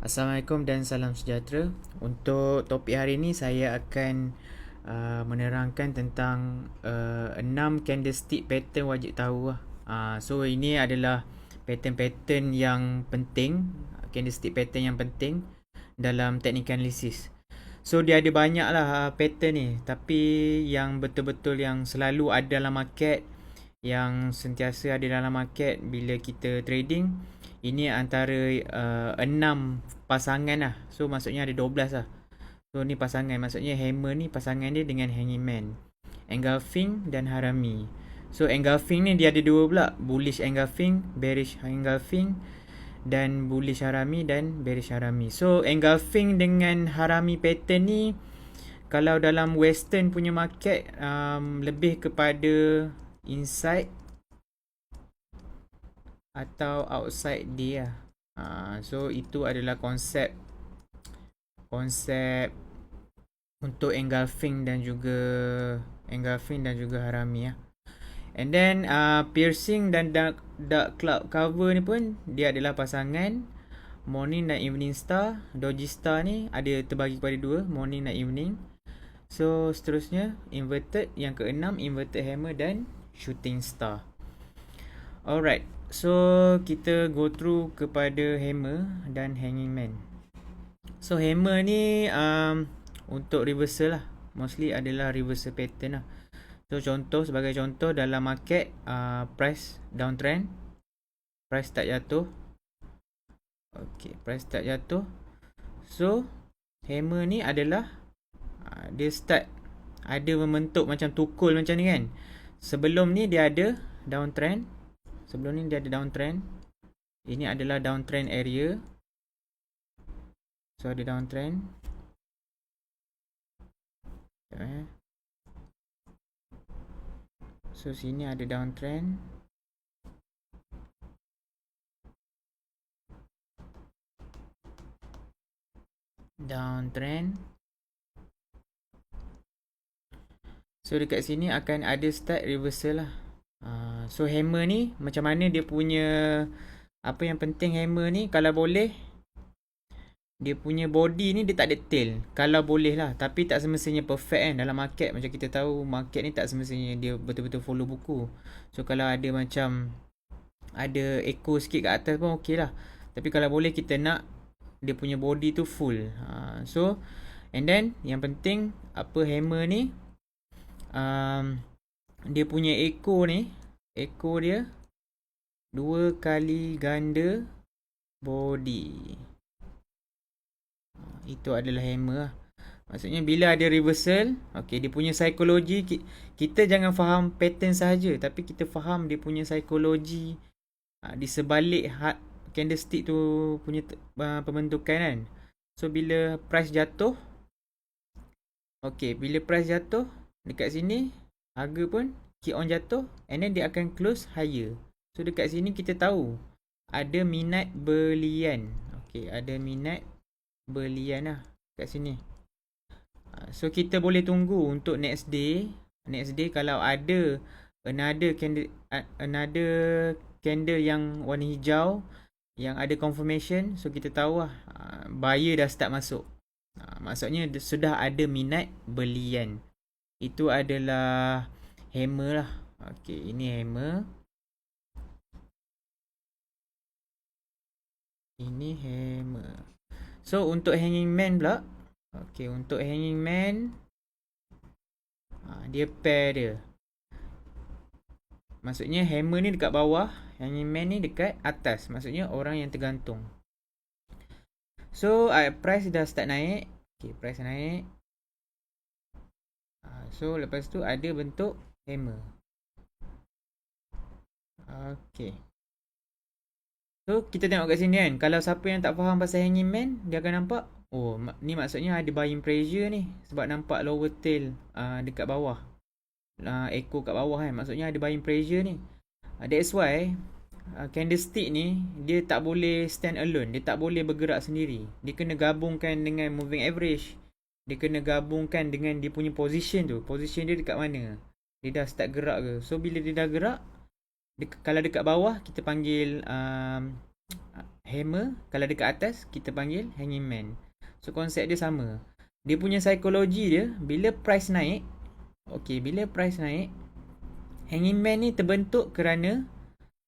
Assalamualaikum dan salam sejahtera. Untuk topik hari ini saya akan menerangkan tentang 6 candlestick pattern wajib tahu lah. So ini adalah pattern-pattern yang penting, candlestick pattern yang penting dalam technical analysis. So dia ada banyak lah pattern ni, tapi yang betul-betul yang selalu ada dalam market, yang sentiasa ada dalam market bila kita trading, ini antara 6 pasangan lah. So maksudnya ada 12 lah. So ni pasangan, maksudnya hammer ni pasangan dia dengan hanging man, engulfing dan harami. So engulfing ni dia ada dua pula, bullish engulfing, bearish engulfing, dan bullish harami dan bearish harami. So engulfing dengan harami pattern ni kalau dalam western punya market lebih kepada inside atau outside dia. So itu adalah konsep untuk engulfing dan juga harami ya. And then piercing dan dark cloud cover ni pun dia adalah pasangan morning dan evening star. Doji star ni ada terbagi kepada dua, morning dan evening. So seterusnya inverted, yang keenam inverted hammer dan shooting star. Alright, so kita go through kepada hammer dan hanging man. So hammer ni untuk reversal lah, mostly adalah reversal pattern lah. So sebagai contoh dalam market price downtrend, price tak jatuh. Okay, price tak jatuh. So hammer ni adalah dia start ada membentuk macam tukul macam ni kan. Sebelum ni dia ada downtrend. Ini adalah downtrend area. So ada downtrend. So sini ada downtrend. So dekat sini akan ada start reversal lah. So hammer ni macam mana dia punya, apa yang penting hammer ni, kalau boleh dia punya body ni dia tak ada tail. Kalau boleh lah, tapi tak semestinya perfect kan. Dalam market macam kita tahu, market ni tak semestinya dia betul-betul follow buku. So kalau ada macam ada echo sikit kat atas pun okey lah. Tapi kalau boleh kita nak dia punya body tu full. So and then yang penting apa hammer ni, dia punya echo ni, echo dia 2 kali ganda body. Itu adalah hammer lah. Maksudnya bila ada reversal, okay, dia punya psikologi, kita jangan faham pattern sahaja, tapi kita faham dia punya psikologi di sebalik candlestick tu punya pembentukan kan. So bila price jatuh, okay, bila price jatuh dekat sini, harga pun keep on jatuh, and then dia akan close higher. So dekat sini kita tahu ada minat belian. Okay, ada minat belian lah kat sini. So kita boleh tunggu untuk next day. Next day kalau ada another candle yang warna hijau yang ada confirmation, so kita tahu lah buyer dah start masuk. Maksudnya sudah ada minat belian. Itu adalah hammer lah. Okay, ini hammer. Ini hammer. So untuk hanging man pula. Okay, untuk hanging man, dia pair dia. Maksudnya hammer ni dekat bawah, hanging man ni dekat atas. Maksudnya orang yang tergantung. So price dah start naik. Okay, price naik. So lepas tu ada bentuk hammer. Okay. So kita tengok kat sini kan, kalau siapa yang tak faham pasal hanging man, dia akan nampak, oh ni maksudnya ada buying pressure ni, sebab nampak lower tail dekat bawah, echo kat bawah kan, maksudnya ada buying pressure ni. That's why candlestick ni dia tak boleh stand alone, dia tak boleh bergerak sendiri. Dia kena gabungkan dengan moving average. Dia kena gabungkan dengan dia punya position tu. Position dia dekat mana, dia dah start gerak ke. So bila dia dah gerak, kalau dekat bawah kita panggil hammer, kalau dekat atas kita panggil hanging man. So konsep dia sama. Dia punya psikologi dia, bila price naik, bila price naik, hanging man ni terbentuk kerana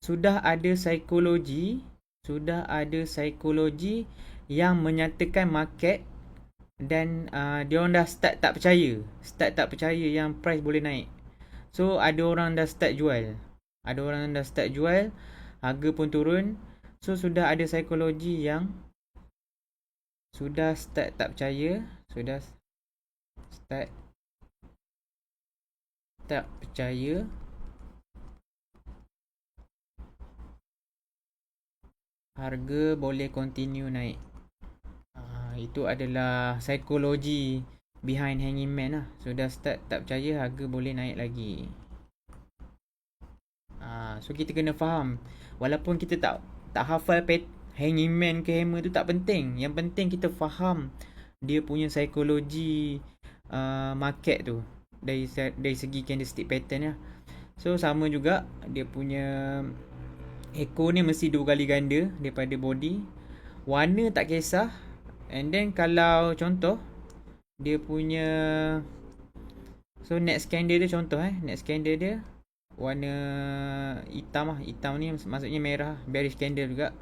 sudah ada psikologi yang menyatakan market, dan dia orang dah start tak percaya yang price boleh naik. So ada orang dah start jual, harga pun turun. So sudah ada psikologi yang sudah start tak percaya, harga boleh continue naik. Itu adalah psikologi behind hanging man lah. Sudah start tak percaya, harga boleh naik lagi. So kita kena faham. Walaupun kita tak hafal hanging man ke hammer tu tak penting. Yang penting kita faham dia punya psikologi market tu dari segi candlestick pattern lah. So sama juga, dia punya ekor ni mesti 2 kali ganda daripada body. Warna tak kisah. And then kalau contoh dia punya, so next candle dia contoh next candle dia warna hitam lah. Hitam ni maksudnya merah, bearish candle juga.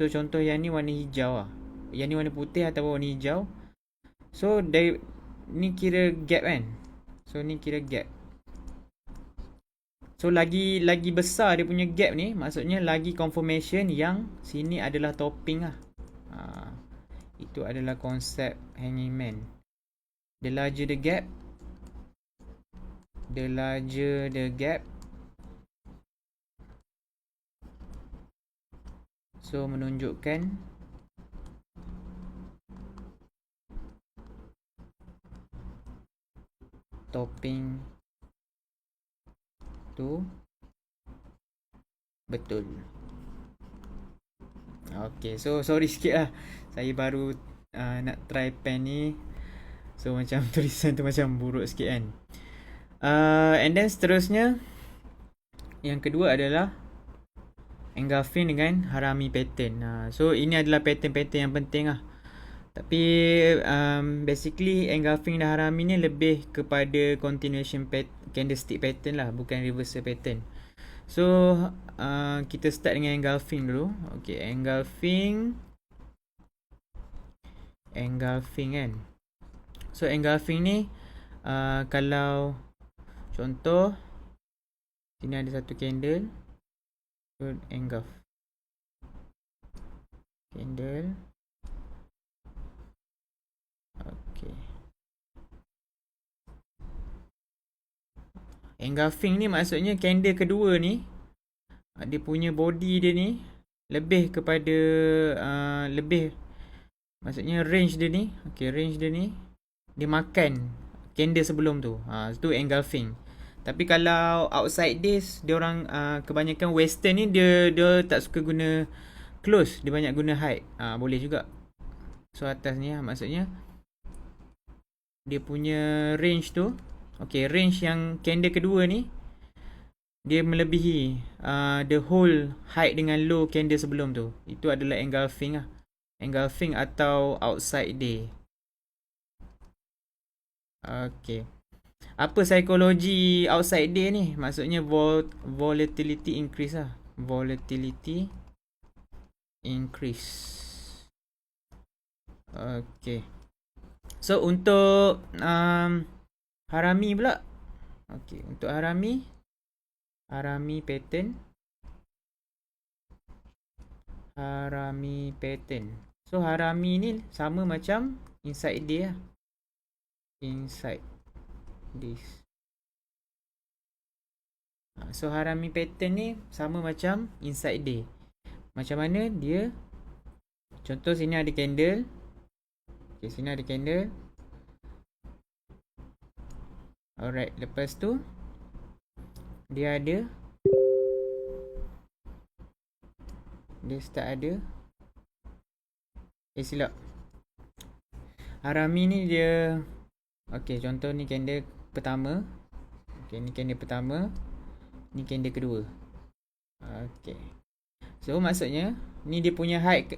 So contoh yang ni warna hijau lah. Yang ni warna putih atau warna hijau. So ni kira gap kan. So ni kira gap. So lagi besar dia punya gap ni, maksudnya lagi confirmation yang sini adalah topping lah. Itu adalah konsep hanging man. The larger the gap, so menunjukkan topping tu betul. Okay, so sorry sikit lah, saya baru nak try pen ni. So macam tulisan tu macam buruk sikit kan. And then seterusnya, yang kedua adalah engulfing dengan harami pattern. So ini adalah pattern-pattern yang penting lah. Tapi basically engulfing dan harami ni lebih kepada continuation candlestick pattern lah, bukan reversal pattern. So kita start dengan engulfing dulu. Okay, engulfing kan. So engulfing ni kalau contoh sini ada satu candle, so engulf candle. Okay, engulfing ni maksudnya candle kedua ni, dia punya body dia ni lebih kepada maksudnya range dia ni. Okay, range dia ni dia makan candle sebelum tu. Itu engulfing. Tapi kalau outside days, dia orang kebanyakan western ni dia tak suka guna close, dia banyak guna high. Boleh juga. So atas ni maksudnya dia punya range tu. Okay, range yang candle kedua ni dia melebihi the whole height dengan low candle sebelum tu. Itu adalah engulfing lah. Engulfing atau outside day. Okay, apa psikologi outside day ni? Maksudnya volatility increase lah. Volatility increase. Okay, so untuk harami pula. Okay, untuk harami pattern. So harami ni sama macam inside day lah. Inside this. So harami pattern ni sama macam inside day. Macam mana dia? Contoh sini ada candle. Okay, sini ada candle. Alright, lepas tu dia start ada. Silap. Harami ni dia, okay, contoh ni candle pertama. Okay, ni candle pertama, ni candle kedua. Okay, So maksudnya ni dia punya high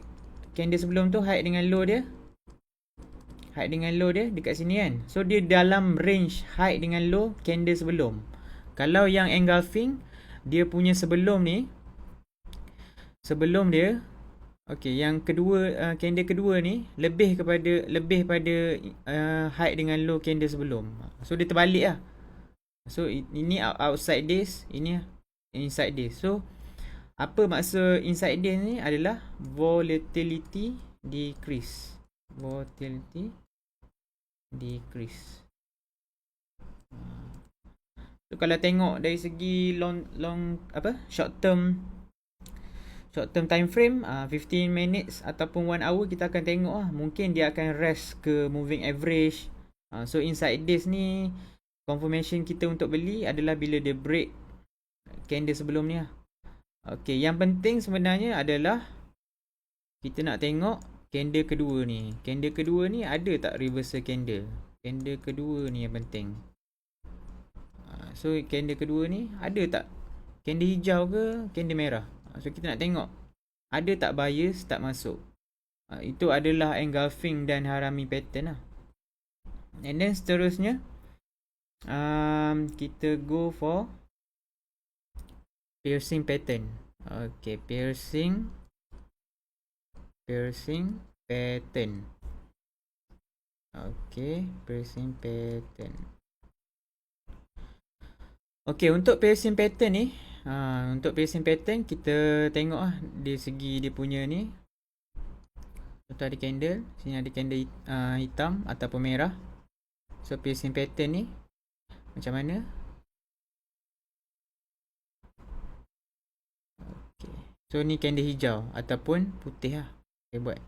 candle sebelum tu, high dengan low dia. High dengan low dia dekat sini kan. So dia dalam range high dengan low candle sebelum. Kalau yang engulfing, dia punya sebelum ni, sebelum dia, okey, yang kedua, candle kedua ni lebih pada high dengan low candle sebelum. So dia terbalik lah. So ini outside this, ini inside this. So apa maksud inside this ni adalah volatility decrease. Volatility decrease. So kalau tengok dari segi short term time frame, 15 minutes ataupun 1 hour, kita akan tengok mungkin dia akan rest ke moving average. So inside this ni confirmation kita untuk beli adalah bila dia break candle sebelum ni lah. Okay, yang penting sebenarnya adalah kita nak tengok candle kedua ni. Candle kedua ni ada tak reversal candle? Candle kedua ni yang penting. So candle kedua ni ada tak candle hijau ke candle merah? So kita nak tengok ada tak buyers tak masuk. Itu adalah engulfing dan harami pattern lah. And then seterusnya kita go for piercing pattern. Okay, piercing pattern. Okay, piercing pattern. Okay, untuk piercing pattern ni, kita tengok dari segi dia punya ni. Contoh ada candle, sini ada candle hitam ataupun merah. So piercing pattern ni macam mana? Okay. So ni candle hijau ataupun putih lah. Okay, buat.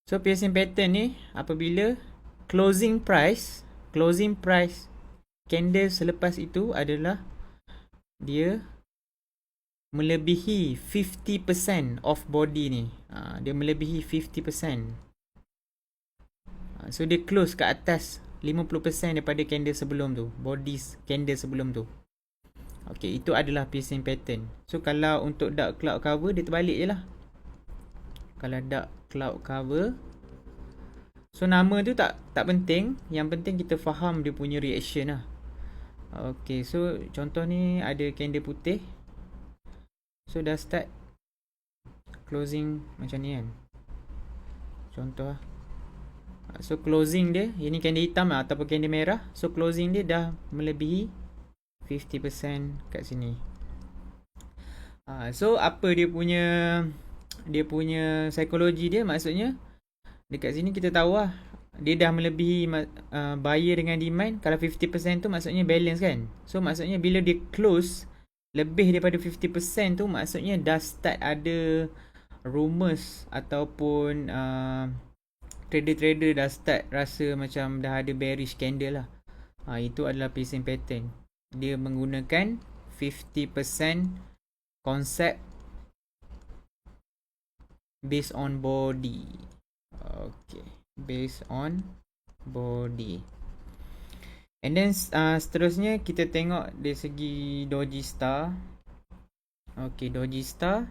So piercing pattern ni apabila closing price candle selepas itu adalah dia melebihi 50% of body ni. Dia melebihi 50%. So dia close ke atas 50% daripada candle sebelum tu, bodies candle sebelum tu. Okay, itu adalah piercing pattern. So kalau untuk dark cloud cover, dia terbalik je lah. Kalau dark cloud cover, so nama tu tak penting. Yang penting kita faham dia punya reaction lah. Okay, so contoh ni ada candle putih. So dah start closing macam ni kan. Contoh lah. So closing dia, ini candle hitam lah ataupun candle merah. So closing dia dah melebihi 50% kat sini. So apa dia punya psikologi dia, maksudnya dekat sini kita tahu lah dia dah melebihi buyer dengan demand. Kalau 50% tu maksudnya balance kan. So maksudnya bila dia close lebih daripada 50% tu, maksudnya dah start ada rumors ataupun trader-trader dah start rasa macam dah ada bearish candle lah. Itu adalah piercing pattern. Dia menggunakan 50% konsep based on body. Okay, based on body. And then seterusnya kita tengok dari segi Doji Star. Okay, Doji Star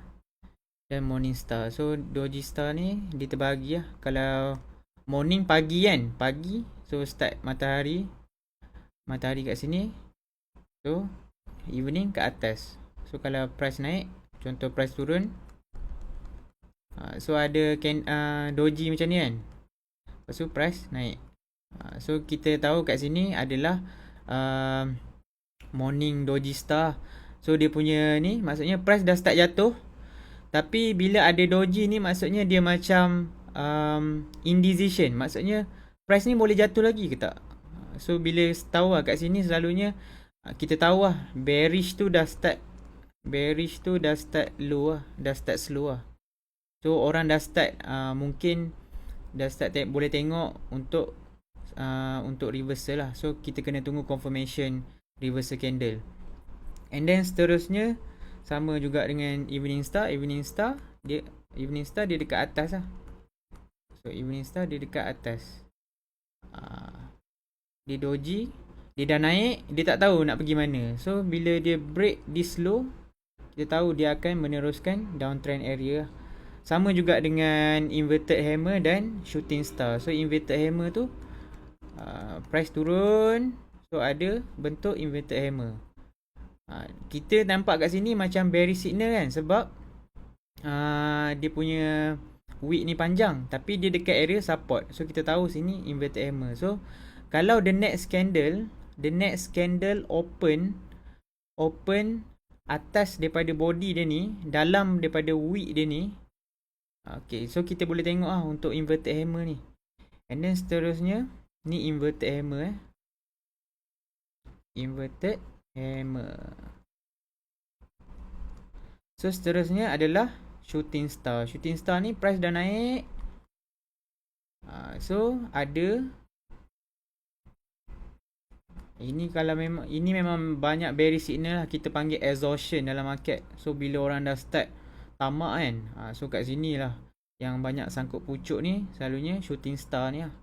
dan Morning Star. So Doji Star ni dia terbagi lah. Kalau morning, pagi kan, pagi, so start matahari kat sini. So evening ke atas. So kalau price naik, contoh price turun, so ada doji macam ni kan. Lepas tu price naik. So kita tahu kat sini adalah morning Doji Star. So dia punya ni maksudnya price dah start jatuh, tapi bila ada doji ni maksudnya dia macam indecision. Maksudnya price ni boleh jatuh lagi ke tak. So bila tahu lah kat sini, selalunya kita tahu lah bearish tu dah start low lah, dah start slow lah. So orang dah start mungkin dah start boleh tengok untuk reversal lah. So kita kena tunggu confirmation reversal candle. And then seterusnya sama juga dengan Evening Star. Evening Star dia dekat atas lah. So Evening Star dia dekat atas. Dia doji, dia dah naik, dia tak tahu nak pergi mana. So bila dia break this low, kita tahu dia akan meneruskan downtrend area. Sama juga dengan inverted hammer dan shooting star. So inverted hammer tu price turun, so ada bentuk inverted hammer. Kita nampak kat sini macam bearish signal kan, sebab dia punya wick ni panjang, tapi dia dekat area support. So kita tahu sini inverted hammer. So kalau the next candle open atas daripada body dia ni, dalam daripada wick dia ni, okay, so kita boleh tengok untuk inverted hammer ni. And then seterusnya ni inverted hammer inverted hammer. So seterusnya adalah shooting star. Shooting star ni price dah naik. So ada ini, kalau ini memang banyak bearish signal lah, kita panggil exhaustion dalam market. So bila orang dah start tamak kan, so kat sini lah yang banyak sangkut pucuk ni, selalunya shooting star ni lah.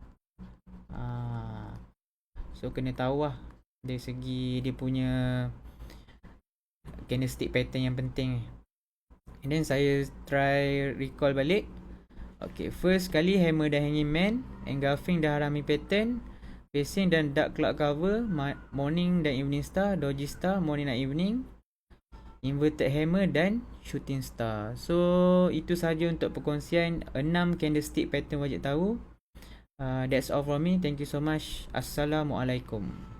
So kena tahu lah dari segi dia punya candlestick pattern yang penting. And then saya try recall balik. Okay, first kali hammer dan hanging man, engulfing dah harami pattern, facing dan dark cloud cover, morning dan evening star, doji star, morning dan evening, inverted hammer dan shooting star. So itu sahaja untuk perkongsian 6 candlestick pattern wajib tahu. That's all from me. Thank you so much. Assalamualaikum.